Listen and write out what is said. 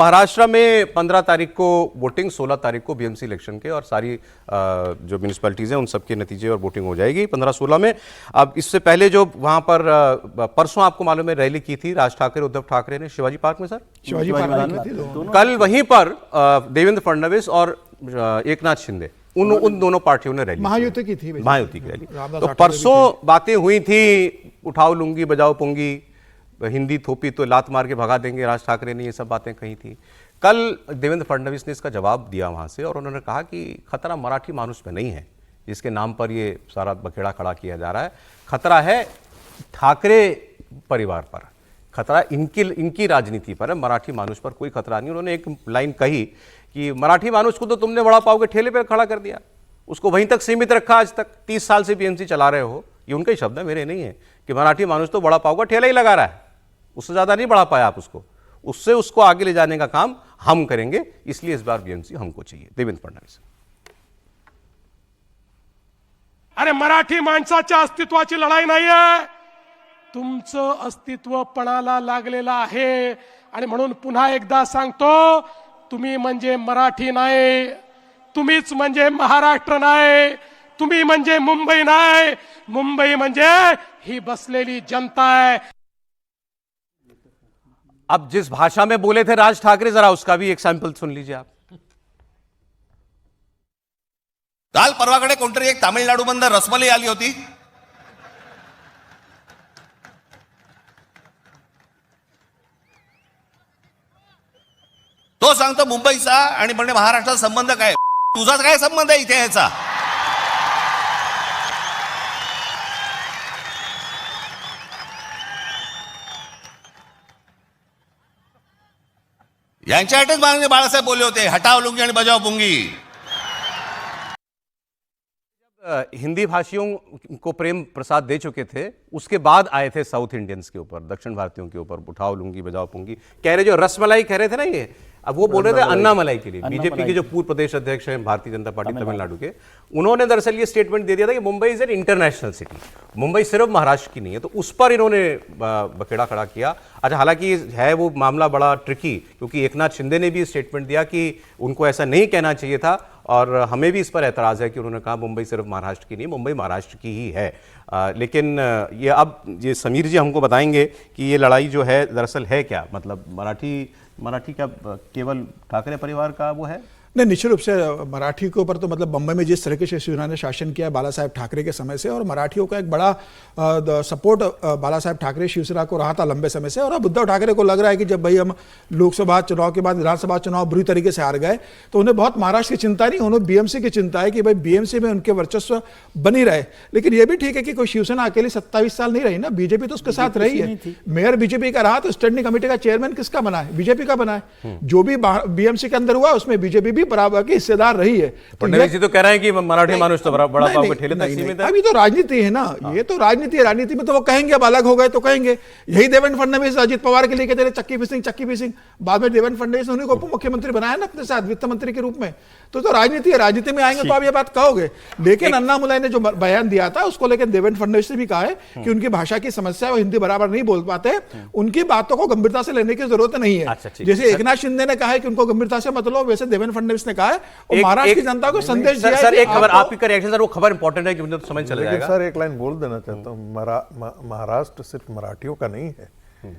महाराष्ट्र में 15 तारीख को वोटिंग, 16 तारीख को बीएमसी इलेक्शन के और सारी जो म्यूनिसिपैलिटीज़ हैं उन सबके नतीजे और वोटिंग हो जाएगी 15-16 में। अब इससे पहले जो वहाँ पर परसों आपको मालूम है रैली की थी राज ठाकरे, उद्धव ठाकरे ने शिवाजी पार्क में, सर शिवाजी पार्क में। कल वहीं पर देवेंद्र फडणवीस और एकनाथ शिंदे उन दोनों पार्टियों ने रैली, महायुति की थी, महायुति की रैली। तो परसों बातें हुई थी, उठाओ लुंगी बजाओ पुंगी, हिंदी थोपी तो लात मार के भगा देंगे, राज ठाकरे ने ये सब बातें कही थी। कल देवेंद्र फडणवीस ने इसका जवाब दिया वहाँ से और उन्होंने कहा कि खतरा मराठी मानुष में नहीं है जिसके नाम पर ये सारा बखेड़ा खड़ा किया जा रहा है, खतरा है ठाकरे परिवार पर, खतरा इनकी राजनीति पर है, मराठी मानुष पर कोई खतरा नहीं। उन्होंने एक लाइन कही कि मराठी मानुष को तो तुमने वड़ा पाव के ठेले पर खड़ा कर दिया, उसको वहीं तक सीमित रखा, आज तक 30 साल से बीएमसी चला रहे हो। ये उनके शब्द है, मेरे नहीं है, कि मराठी मानुष तो वड़ा पाव का ठेला ही लगा रहा है, उससे ज्यादा नहीं बढ़ा पाया आप उसको आगे ले जाने का काम हम करेंगे, इसलिए इस बार बीएमसी हमको चाहिए। देवेंद्र फडणवीस, अरे मराठी माणसाच्या अस्तित्वाची लढाई नाहीये, तुमचं अस्तित्व पणाला लागलेलं आहे आणि म्हणून पुन्हा एकदा सांगतो, तुम्ही म्हणजे मराठी नाही, तुम्हीच म्हणजे महाराष्ट्र नाही, तुम्ही म्हणजे मुंबई नाही, मुंबई म्हणजे ही बसलेली जनता है। अब जिस भाषा में बोले थे राज ठाकरे, जरा उसका भी एक सैंपल सुन लीजिए आप। काल परवाकडे कोणतरी एक तामिळनाडू मधून रसमलाई आली होती, तो सांगतो मुंबईचा आणि म्हणजे महाराष्ट्राचा संबंध काय, तुझा काय संबंध आहे इथे याचा? यांच्यासाठीच माननीय बाळासाहेब बोलले होते, हटाओ लुंगी आणि बजाओ पुंगी। हिंदी भाषियों को प्रेम प्रसाद दे चुके थे, उसके बाद आए थे साउथ इंडियंस के ऊपर, दक्षिण भारतीयों के ऊपर, उठाओ लुंगी बजाओ पुंगी कह रहे, जो रसमलाई कह रहे थे ना, ये अब वो बोल रहे थे अन्ना मलाई के लिए। बीजेपी के जो पूर्व प्रदेश अध्यक्ष हैं भारतीय जनता पार्टी तमिलनाडु के, उन्होंने दरअसल ये स्टेटमेंट दे दिया था कि Mumbai is an international city, Mumbai सिर्फ महाराष्ट्र की नहीं है, तो उस पर इन्होंने बखेड़ा खड़ा किया। अच्छा, हालांकि है वो मामला बड़ा ट्रिकी, क्योंकि एकनाथ शिंदे ने भी स्टेटमेंट दिया कि उनको ऐसा नहीं कहना चाहिए था और हमें भी इस पर एतराज़ है कि उन्होंने कहा मुंबई सिर्फ महाराष्ट्र की नहीं, मुंबई महाराष्ट्र की ही है। लेकिन ये अब ये समीर जी हमको बताएंगे कि ये लड़ाई जो है दरअसल है क्या, मतलब मराठी क्या केवल ठाकरे परिवार का वो है? नहीं, निश्चित रूप से मराठी के ऊपर तो मतलब बम्बई में जिस तरीके से शिवसेना ने शासन किया बाला साहेब ठाकरे के समय से, और मराठियों का एक बड़ा सपोर्ट बाला साहेब ठाकरे शिवसेना को रहा था लंबे समय से। और अब उद्धव ठाकरे को लग रहा है कि जब भाई हम लोकसभा चुनाव के बाद विधानसभा चुनाव बुरी तरीके से हार गए, तो उन्हें बहुत महाराष्ट्र की चिंता नहीं, उन्हें बीएमसी की चिंता है कि भाई बीएमसी में उनके वर्चस्व बनी रहे। लेकिन यह भी ठीक है कि कोई शिवसेना अकेली 27 साल नहीं रही ना, बीजेपी तो उसके साथ रही है। मेयर बीजेपी का रहा तो स्टैंडिंग कमेटी का चेयरमैन किसका बना है? बीजेपी का बना है। जो भी बीएमसी के अंदर हुआ उसमें बीजेपी बराबर की हिस्सेदार रही है। फडणवीस जी तो कह रहे हैं कि मराठी मानुष तो बड़ा पाव के ठेले तक सीमित है। अभी तो राजनीति है ना, ये तो राजनीति है, राजनीति में तो वो कहेंगे, अब अलग हो गए तो कहेंगे। यही देवेंद्र फडणवीस अजित पवार के लिए कहते रहे चक्की फिशिंग, बाद में देवेंद्र फडणवीस ने उन्हीं को उप मुख्यमंत्री बनाया ना अपने साथ, वित्त मंत्री के रूप में। तो राजनीति है, राजनीति में आएंगे तो आप ये बात कहोगे। लेकिन अन्ना मुलाई ने जो बयान दिया था उसको लेकर देवेंद्र फडणवीस ने भी कहा है कि उनकी भाषा की समस्या है, वो हिंदी बराबर नहीं बोल पाते, उनकी बातों को गंभीरता से लेने की जरूरत नहीं है। जैसे एकनाथ शिंदे ने कहा है कि उनको गंभीरता से मत लो, वैसे देवेंद्र फडणवीस ने कहा है महाराष्ट्र की जनता को संदेश दिया है। सर एक खबर, आपका रिएक्शन सर, वो खबर इंपॉर्टेंट है कि मुझे तो समझ चला जाएगा। सर एक लाइन बोल देना चाहता हूँ, महाराष्ट्र सिर्फ मराठियों का नहीं है,